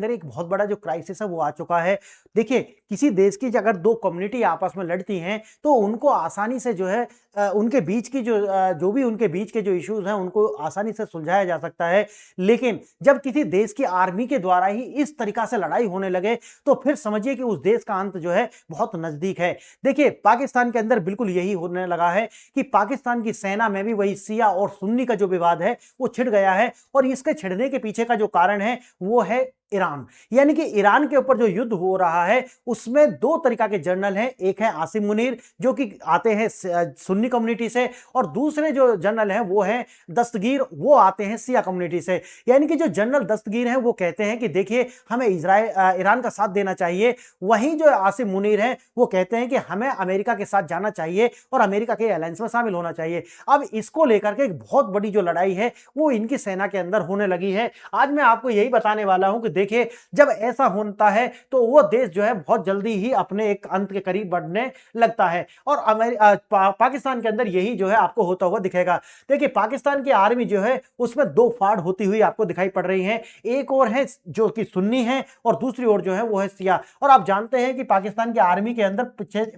अंदर एक बहुत बड़ा जो क्राइसिस है वो आ चुका है। देखिए, किसी देश की अगर दो कम्युनिटी आपस में लड़ती हैं तो उनको आसानी से जो है उनके बीच की जो भी उनके बीच के जो इश्यूज हैं उनको आसानी से सुलझाया जा सकता है। लेकिन जब किसी देश की आर्मी के द्वारा ही इस तरीका से लड़ाई होने लगे तो फिर समझिए कि उस देश का अंत जो है बहुत नजदीक है। देखिए, पाकिस्तान के अंदर बिल्कुल यही होने लगा है कि पाकिस्तान की सेना में भी वही शिया और सुन्नी का जो विवाद है वो छिड़ गया है और इसके छिड़ने के पीछे का जो कारण है वो है ईरान। यानी कि ईरान के ऊपर जो युद्ध हो रहा है उसमें दो तरीका के जनरल हैं, एक है आसिम मुनीर जो कि आते हैं सुन्नी कम्युनिटी से और दूसरे जो जनरल हैं वो हैं दस्तगीर, वो आते हैं शिया कम्युनिटी से। यानी कि जो जनरल दस्तगीर हैं वो कहते हैं कि देखिए हमें ईरान का साथ देना चाहिए, वहीं जो आसिम मुनीर हैं वो कहते हैं कि हमें अमेरिका के साथ जाना चाहिए और अमेरिका के अलायंस में शामिल होना चाहिए। अब इसको लेकर के एक बहुत बड़ी जो लड़ाई है वो इनकी सेना के अंदर होने लगी है। आज मैं आपको यही बताने वाला हूं कि देखिए, जब ऐसा होता है तो वो देश जो है बहुत जल्दी ही अपने एक अंत के करीब बढ़ने लगता है और पाकिस्तान के अंदर यही जो है आपको होता हुआ दिखेगा। देखिए, पाकिस्तान की आर्मी जो है उसमें दो फाड़ होती हुई आपको दिखाई पड़ रही है, एक और है जो कि सुन्नी है और दूसरी ओर जो है वो है शिया। और आप जानते हैं कि पाकिस्तान की आर्मी के अंदर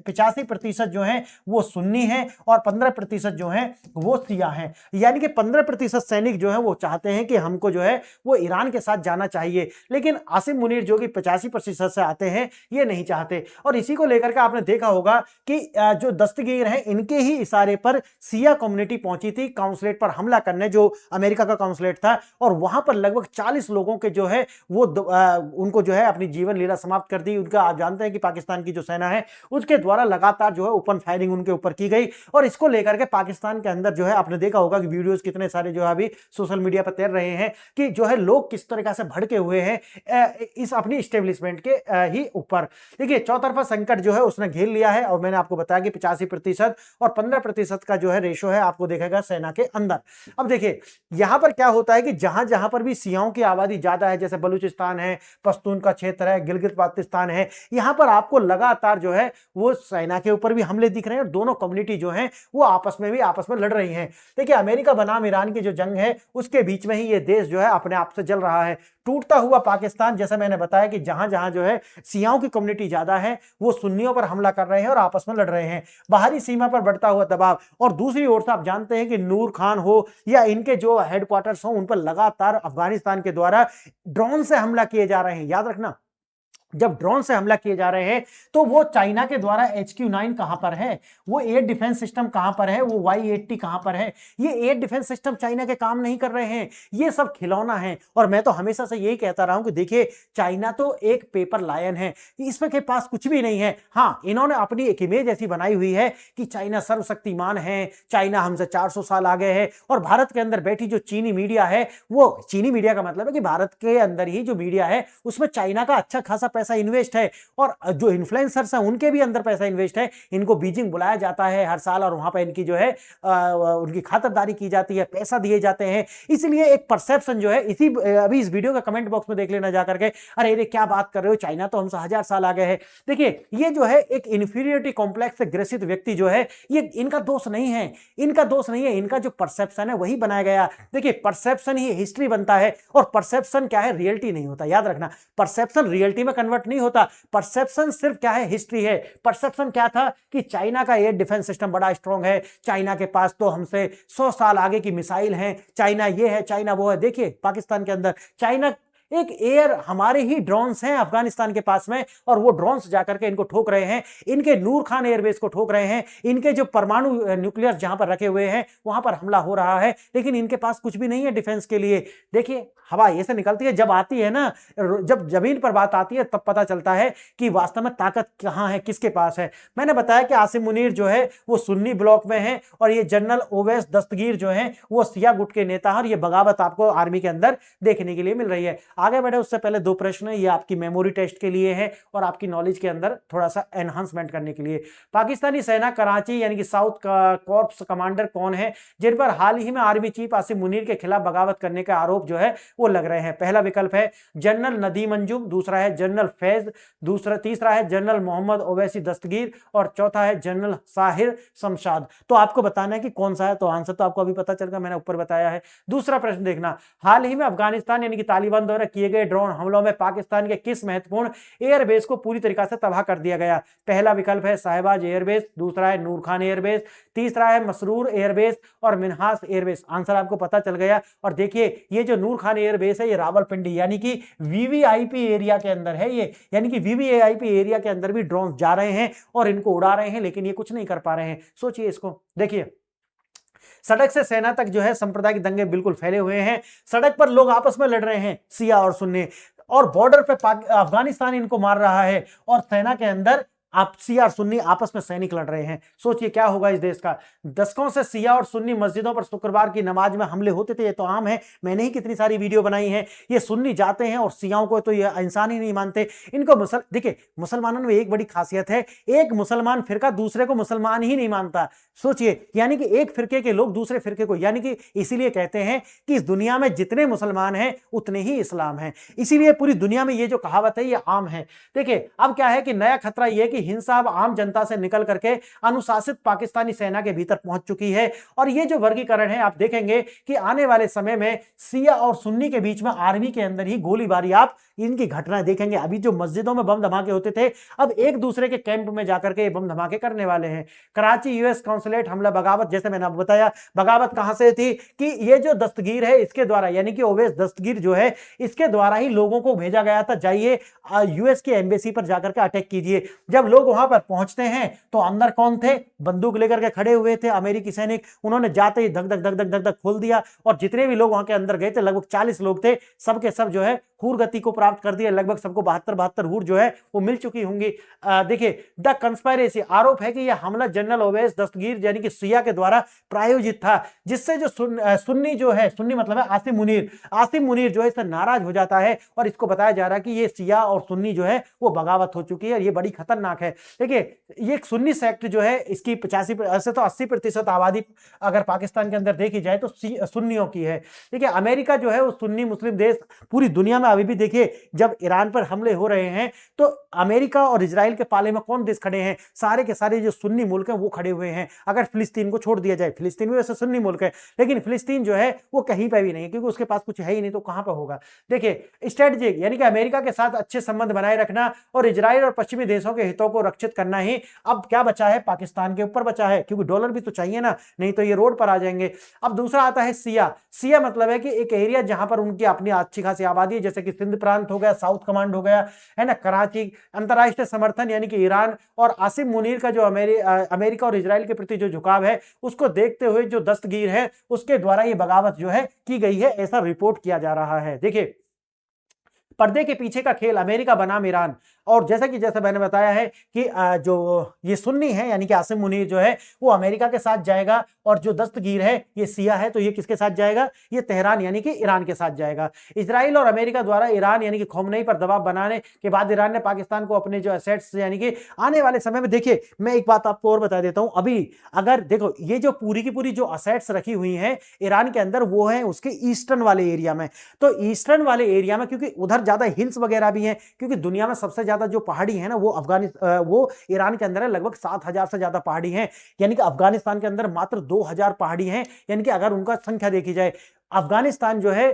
85% जो है वो सुन्नी है और 15% जो है वो शिया है। यानी कि 15% सैनिक जो है वो चाहते हैं कि हमको जो है वो ईरान के साथ जाना चाहिए, लेकिन आसिम मुनीर जो कि 85% से आते हैं ये नहीं चाहते। और इसी को लेकर के आपने देखा होगा कि जो दस्तगीर हैं इनके ही इशारे पर शिया कम्युनिटी पहुंची थी काउंसलेट पर हमला करने, जो अमेरिका का काउंसलेट था, और वहां पर लगभग 40 लोगों के जो है वो उनको जो है अपनी जीवन लीला समाप्त कर दी। उनका आप जानते हैं कि पाकिस्तान की जो सेना है उसके द्वारा लगातार जो है ओपन फायरिंग उनके ऊपर की गई और इसको लेकर के पाकिस्तान के अंदर जो है आपने देखा होगा कि वीडियोस कितने सारे जो है अभी सोशल मीडिया पर तैर रहे हैं कि जो है लोग किस तरीके से भड़के हुए हैं इस अपनी इस्टेब्लिशमेंट के ही ऊपर। देखिए, चौतरफा संकट जो है उसने घेर लिया है और मैंने आपको बताया कि 85% और 15% का जो है रेशो है आपको देखेगा सेना के अंदर। अब देखिए, यहां पर क्या होता है कि जहां जहां पर भी शियाओं की आबादी ज्यादा है, जैसे बलूचिस्तान है, पश्तून का क्षेत्र है, गिलगित बाल्टिस्तान है, यहां पर आपको लगातार जो है वो सेना के ऊपर भी हमले दिख रहे हैं और दोनों कम्युनिटी जो है वो आपस में लड़ रही हैं। देखिए, अमेरिका बनाम ईरान की जो जंग है उसके बीच में ही ये देश जो है अपने आप से जल रहा है। टूटता हुआ पाकिस्तान, जैसे मैंने बताया कि जहां जहां जो है शियाओं की कम्युनिटी ज्यादा है वो सुन्नियों पर हमला कर रहे हैं और आपस में लड़ रहे हैं। बाहरी सीमा पर बढ़ता हुआ दबाव और दूसरी ओर से आप जानते हैं कि नूर खान हो या इनके जो हेडक्वार्टर्स हो उन पर लगातार अफगानिस्तान के द्वारा ड्रोन से हमला किए जा रहे हैं। याद रखना, जब ड्रोन से हमला किए जा रहे हैं तो वो चाइना के द्वारा HQ-9 कहां पर है, वो एयर डिफेंस सिस्टम कहां पर है, वो Y-80 कहां पर है। ये एयर डिफेंस सिस्टम चाइना के काम नहीं कर रहे हैं, ये सब खिलौना है। और मैं तो हमेशा से यही कहता रहा हूं कि देखिए, चाइना तो एक पेपर लायन है, इसमें के पास कुछ भी नहीं है। हाँ, इन्होंने अपनी एक इमेज ऐसी बनाई हुई है कि चाइना सर्वशक्तिमान है, चाइना हमसे 400 साल आगे है। और भारत के अंदर बैठी जो चीनी मीडिया है, वो चीनी मीडिया का मतलब है कि भारत के अंदर ही जो मीडिया है उसमें चाइना का अच्छा खासा पैसा इन्वेस्ट है और जो इन्फ्लुएंसर्स हैं उनके भी अंदर पैसा इन्वेस्ट है। इनको बीजिंग बुलाया जाता है हर साल और वहां पर इनकी जो है उनकी खातिरदारी की जाती है, पैसा दिए जाते हैं। इसलिए एक परसेप्शन जो है अभी इस वीडियो का कमेंट बॉक्स में देख लेना जाकर के, अरे क्या बात कर रहे हो, चाइना तो हमसे 1000 साल आगे है। देखिए, ये जो है एक इंफीरियरिटी कॉम्प्लेक्स से ग्रसित व्यक्ति जो है, ये इनका दोष नहीं है, इनका जो परसेप्शन है वही बनाया गया। देखिए, परसेप्शन ही हिस्ट्री बनता है और परसेप्शन क्या है, रियलिटी नहीं होता। याद रखना, परसेप्शन रियलिटी में कन्वर्ट नहीं होता। परसेप्शन सिर्फ क्या है, हिस्ट्री है। परसेप्शन क्या था कि चाइना का एयर डिफेंस सिस्टम बड़ा स्ट्रांग है, चाइना के पास तो हमसे 100 साल आगे की मिसाइल हैं, चाइना ये है, चाइना वो है। देखिए, पाकिस्तान के अंदर चाइना एक एयर, हमारे ही ड्रोन्स हैं अफगानिस्तान के पास में और वो ड्रोन्स जाकर के इनको ठोक रहे हैं, इनके नूर खान एयरबेस को ठोक रहे हैं, इनके जो परमाणु न्यूक्लियर जहां पर रखे हुए हैं वहां पर हमला हो रहा है, लेकिन इनके पास कुछ भी नहीं है डिफेंस के लिए। देखिए, हवा ऐसे निकलती है, जब आती है ना, जब जमीन पर बात आती है तब पता चलता है कि वास्तव में ताकत कहां है, किसके पास है। मैंने बताया कि आसिम मुनीर जो है वो सुन्नी ब्लॉक में है और ये जनरल ओवैस दस्तगीर जो है वो शिया गुट के नेता है और ये बगावत आपको आर्मी के अंदर देखने के लिए मिल रही है। आगे बढ़े उससे पहले दो प्रश्न है, ये आपकी मेमोरी टेस्ट के लिए है और आपकी नॉलेज के अंदर थोड़ा सा एनहांसमेंट करने के लिए। पाकिस्तानी सेना कराची यानी कि साउथ कॉर्प्स कमांडर कौन है जिन पर हाल ही में आर्मी चीफ आसिम मुनीर के खिलाफ बगावत करने का आरोप जो है वो लग रहे हैं? पहला विकल्प है जनरल नदीम अंजुम, दूसरा है जनरल फैज, तीसरा है जनरल मोहम्मद ओवैसी दस्तगीर और चौथा है जनरल साहिर शमशाद। तो आपको बताना है कि कौन सा है, तो आंसर तो आपको अभी पता चल गया, मैंने ऊपर बताया है। दूसरा प्रश्न देखना, हाल ही में अफगानिस्तान यानी कि तालिबान द्वारा अंदर किए गए ड्रोन हमलों में पाकिस्तान के किस महत्वपूर्ण एयरबेस को पूरी तरीके से तबाह कर दिया गया? पहला विकल्प है साहिबाज एयरबेस, दूसरा है नूर खान एयरबेस, तीसरा है मसरूर एयरबेस और मिन्हास एयरबेस। आंसर आपको पता चल गया। और देखिए ये जो नूर खान एयरबेस है ये रावलपिंडी यानी कि वीवीआईपी एरिया के अंदर है ये, यानी कि वीवीआईपी एरिया के अंदर भी ड्रोन जा रहे हैं और इनको उड़ा रहे हैं, लेकिन ये कुछ नहीं कर पा रहे हैं। सोचिए इसको। देखिए सड़क से सेना तक जो है सांप्रदायिक दंगे बिल्कुल फैले हुए हैं। सड़क पर लोग आपस में लड़ रहे हैं, शिया और सुन्नी, और बॉर्डर पे अफगानिस्तान इनको मार रहा है और सेना के अंदर आप शिया और सुन्नी आपस में सैनिक लड़ रहे हैं। सोचिए क्या होगा इस देश का। दशकों से शिया और सुन्नी मस्जिदों पर शुक्रवार की नमाज में हमले होते थे, ये तो आम है, मैंने ही कितनी सारी वीडियो बनाई है। ये सुन्नी जाते हैं और शियाओं को तो ये इंसान ही नहीं मानते इनको। देखिए मुसलमानों में एक बड़ी खासियत है, एक मुसलमान फिरका दूसरे को मुसलमान ही नहीं मानता। सोचिए, यानी कि एक फिरके के लोग दूसरे फिरके को, यानी कि इसीलिए कहते हैं कि इस दुनिया में जितने मुसलमान हैं उतने ही इस्लाम हैं। इसीलिए पूरी दुनिया में ये जो कहावत है ये आम है। देखिए अब क्या है कि नया खतरा यह कि हिंसा अब आम जनता से निकल करके अनुशासित पाकिस्तानी सेना के भीतर पहुंच चुकी है। और ये जो वर्गीकरण है आप देखेंगे कि आने वाले समय में शिया और सुन्नी के बीच में आर्मी के अंदर ही गोलीबारी, आप इनकी घटनाएं देखेंगे। अभी जो मस्जिदों में बम धमाके होते थे, अब एक दूसरे के कैंप में जाकर के बम धमाके करने वाले हैं। कराची यूएस काउंसुलेट हमला बगावत, जैसे मैंने आपको बताया बगावत कहां से थी कि ये जो दस्तगीर है इसके द्वारा, यानी कि ओवैस दस्तगीर जो है इसके द्वारा ही लोगों को भेजा गया था, जाइए यूएस की एम्बेसी पर जाकर के अटैक कीजिए। जब लोग वहां पर पहुंचते हैं तो अंदर कौन थे? बंदूक लेकर के खड़े हुए थे अमेरिकी सैनिक। उन्होंने जाते ही धक धक धक धक धक धक खोल दिया और जितने भी लोग वहां के अंदर गए थे, लगभग 40 लोग थे, सबके सब जो है हूर गति को प्राप्त कर दिया। लगभग सबको 72 हूर जो है वो मिल चुकी होंगी। देखिए द कंस्पायरेसी, आरोप है कि यह हमला जनरल ओवैस दस्तगीर यानी कि शिया के द्वारा प्रायोजित था, जिससे जो सुन्नी जो है, सुन्नी मतलब है आसिम मुनीर जो है इससे नाराज हो जाता है और इसको बताया जा रहा है कि ये शिया और सुन्नी जो है वो बगावत हो चुकी है और ये बड़ी खतरनाक है। देखिए ये सुन्नी सेक्ट जो है इसकी 85 से तो 80% आबादी अगर पाकिस्तान के अंदर देखी जाए तो सुन्नियों की है। देखिए अमेरिका जो है वो सुन्नी मुस्लिम देश पूरी दुनिया में अभी भी, देखिए जब ईरान पर हमले हो रहे हैं तो अमेरिका और इजराइल के पाले में कौन देश खड़े हैं? सारे के सारे जो सुन्नी मुल्क हैं वो खड़े हुए हैं। अगर फिलिस्तीन को छोड़ दिया जाए, फिलिस्तीन भी वैसे सुन्नी मुल्क है, लेकिन फिलिस्तीन जो है वो कहीं पे भी नहीं है क्योंकि उसके पास कुछ है ही नहीं, तो कहां पर होगा। देखिए स्ट्रेटेजिक यानी कि अमेरिका के साथ अच्छे संबंध बनाए रखना और इजराइल और पश्चिमी देशों के हितों को रक्षित करना ही अब क्या बचा है? पाकिस्तान के ऊपर बचा है, क्योंकि डॉलर भी तो चाहिए ना, नहीं तो ये रोड पर आ जाएंगे। अब दूसरा आता है शिया। शिया मतलब है कि एक एरिया जहां पर उनकी अपनी अच्छी खासी आबादी है, जैसे कि सिंध प्रांत हो गया, साउथ कमांड हो गया, है ना, कराची। अंतरराष्ट्रीय समर्थन यानी कि ईरान और आसिम मुनीर का जो अमेरिका और इजराइल के प्रति जो झुकाव है उसको देखते हुए जो दस्तगीर है उसके द्वारा ये बगावत जो है की गई है, ऐसा रिपोर्ट किया जा रहा है। देखिए पर्दे के पीछे का खेल अमेरिका बनाम ईरान। और जैसे मैंने बताया है कि जो ये सुन्नी है यानी कि आसिम मुनीर जो है वो अमेरिका के साथ जाएगा और जो दस्तगीर है ये शिया है तो ये किसके साथ जाएगा? ये तेहरान यानी कि ईरान के साथ जाएगा। इजराइल और अमेरिका द्वारा ईरान यानी कि खोमनई पर दबाव बनाने के बाद ईरान ने पाकिस्तान को अपने जो एसेट्स यानी कि आने वाले समय में, देखिए मैं एक बात आपको और बता देता हूं, अभी अगर देखो ये जो पूरी की पूरी जो असेट्स रखी हुई हैं ईरान के अंदर वो है उसके ईस्टर्न वाले एरिया में। तो ईस्टर्न वाले एरिया में क्योंकि उधर ज्यादा हिल्स वगैरह भी हैं, क्योंकि दुनिया में सबसे ज्यादा जो पहाड़ी है ना वो ईरान के अंदर है, लगभग 7000 से ज्यादा पहाड़ी हैं, यानी कि अफगानिस्तान के अंदर मात्र 2000 पहाड़ी हैं। यानी कि अगर उनका संख्या देखी जाए, अफगानिस्तान जो है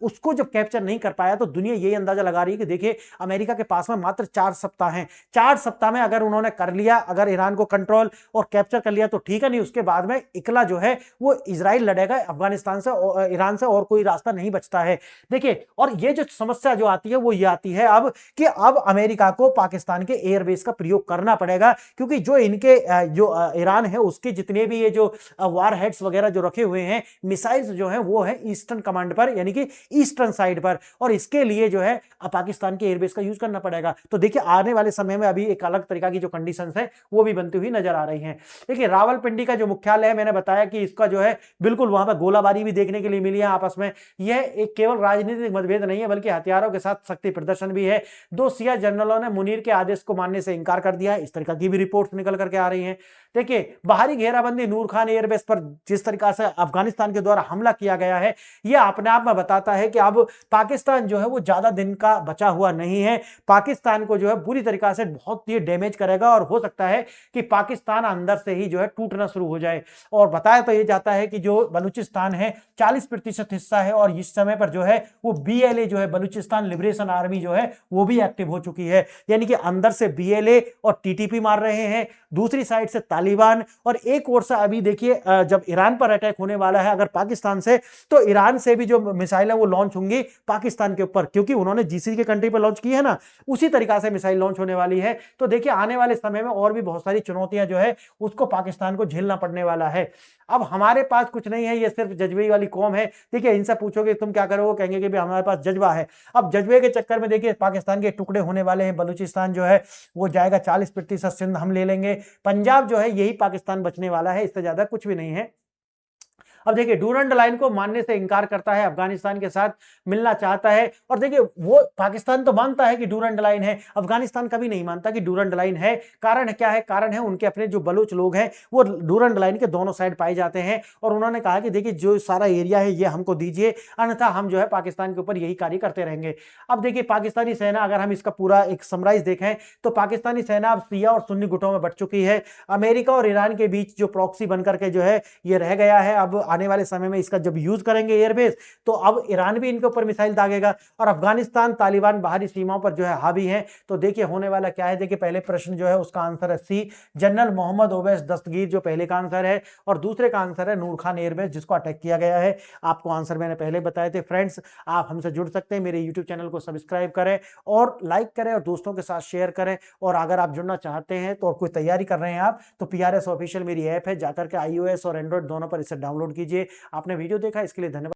उसको जब कैप्चर नहीं कर पाया तो दुनिया यही अंदाजा लगा रही है कि देखिए अमेरिका के पास में मात्र 4 सप्ताह हैं। 4 सप्ताह में अगर उन्होंने कर लिया, अगर ईरान को कंट्रोल और कैप्चर कर लिया तो ठीक है, नहीं उसके बाद में इकला जो है वो इजराइल लड़ेगा अफगानिस्तान से, ईरान से, और कोई रास्ता नहीं बचता है। देखिए और ये जो समस्या जो आती है वो ये आती है अब कि अब अमेरिका को पाकिस्तान के एयरबेस का प्रयोग करना पड़ेगा, क्योंकि जो इनके जो ईरान है उसके जितने भी ये जो वार हेड्स वगैरह जो रखे हुए हैं, मिसाइल्स जो है वो है ईस्टर्न कमांड पर यानी कि ईस्टर्न साइड पर, और इसके लिए जो है पाकिस्तान के एयरबेस का यूज करना पड़ेगा। तो देखिए आने वाले समय में अभी एक अलग तरीका की जो कंडीशंस है वो भी बनती हुई नजर आ रही हैं। देखिए रावलपिंडी का जो मुख्यालय है, मैंने बताया कि इसका जो है बिल्कुल वहां पर गोलाबारी भी देखने के लिए मिली है आपस में। यह एक केवल राजनीतिक मतभेद नहीं है बल्कि हथियारों के साथ शक्ति प्रदर्शन भी है। 2 शिया जनरलों ने मुनीर के आदेश को मानने से इंकार कर दिया है, इस तरह की भी रिपोर्ट्स निकल करके आ रही हैं। देखिए बाहरी घेराबंदी, नूर खान एयरबेस पर जिस तरीका से अफगानिस्तान के द्वारा हमला किया गया गया है। यह अपने आप में बताता है कि अब पाकिस्तान जो है वो ज्यादा दिन का बचा हुआ नहीं है। पाकिस्तान को जो है बुरी तरीका से बहुत ही डैमेज करेगा और हो सकता है कि पाकिस्तान अंदर से ही जो है टूटना शुरू हो जाए। और बताया तो ये जाता है कि जो बलूचिस्तान है 40% हिस्सा है और इस समय पर जो है वो BLA जो है बलूचिस्तान लिबरेशन आर्मी जो है वो भी एक्टिव हो चुकी है। यानी कि अंदर से BLA और TTP मार रहे हैं, दूसरी साइड से तालिबान, और एक ओर से अभी देखिए जब ईरान पर अटैक होने वाला है अगर पाकिस्तान से, तो ईरान से भी जो मिसाइल है वो लॉन्च होंगी पाकिस्तान के ऊपर, क्योंकि उन्होंने GCC के कंट्री पर लॉन्च की है ना, उसी तरीका से मिसाइल लॉन्च होने वाली है। तो देखिए आने वाले समय में और भी बहुत सारी चुनौतियां जो है उसको पाकिस्तान को झेलना पड़ने वाला है। अब हमारे पास कुछ नहीं है, ये सिर्फ जज्बे वाली कौम है। देखिए इनसे पूछोगे तुम क्या करोगे, कहेंगे कि भाई हमारे पास जज्बा है। अब जज्बे के चक्कर में देखिए पाकिस्तान के टुकड़े होने वाले हैं। बलूचिस्तान जो है वो जाएगा 40%, सिंध हम ले लेंगे, पंजाब जो है यही पाकिस्तान बचने वाला है, इससे ज्यादा कुछ भी नहीं है। अब देखिए डूरंड लाइन को मानने से इंकार करता है, अफगानिस्तान के साथ मिलना चाहता है। और देखिए वो पाकिस्तान तो मानता है कि डूरंड लाइन है, अफगानिस्तान कभी नहीं मानता कि डूरंड लाइन है। कारण क्या है? कारण है उनके अपने जो बलूच लोग हैं वो डूरंड लाइन के दोनों साइड पाए जाते हैं, और उन्होंने कहा कि देखिए जो सारा एरिया है ये हमको दीजिए, अन्यथा हम जो है पाकिस्तान के ऊपर यही कार्य करते रहेंगे। अब देखिए पाकिस्तानी सेना, अगर हम इसका पूरा एक समराइज देखें तो पाकिस्तानी सेना अब शिया और सुन्नी गुटों में बंट चुकी है। अमेरिका और ईरान के बीच जो प्रॉक्सी बनकर के जो है ये रह गया है। अब आने वाले समय में इसका जब यूज करेंगे एयरबेस, तो अब ईरान भी इनके ऊपर मिसाइल दागेगा। और अफगानिस्तान तालिबान बाहरी सीमाओं पर जो है हावी है। तो देखिए होने वाला क्या है, देखिए पहले प्रश्न जो है उसका आंसर है सी, जनरल मोहम्मद ओवैस दस्तगीर जो पहले का आंसर है, और दूसरे का आंसर है नूर खान एयरबेस जिसको अटैक किया गया है। आपको आंसर मैंने पहले बताए थे। फ्रेंड्स आप हमसे जुड़ सकते हैं, मेरे यूट्यूब चैनल को सब्सक्राइब करें और लाइक करें और दोस्तों के साथ शेयर करें। और अगर आप जुड़ना चाहते हैं तो, और कोई तैयारी कर रहे हैं आप, तो PRS ऑफिशियल मेरी ऐप है, जाकर के iOS और एंड्रॉइड दोनों पर इसे डाउनलोड कीजिए। आपने वीडियो देखा इसके लिए धन्यवाद।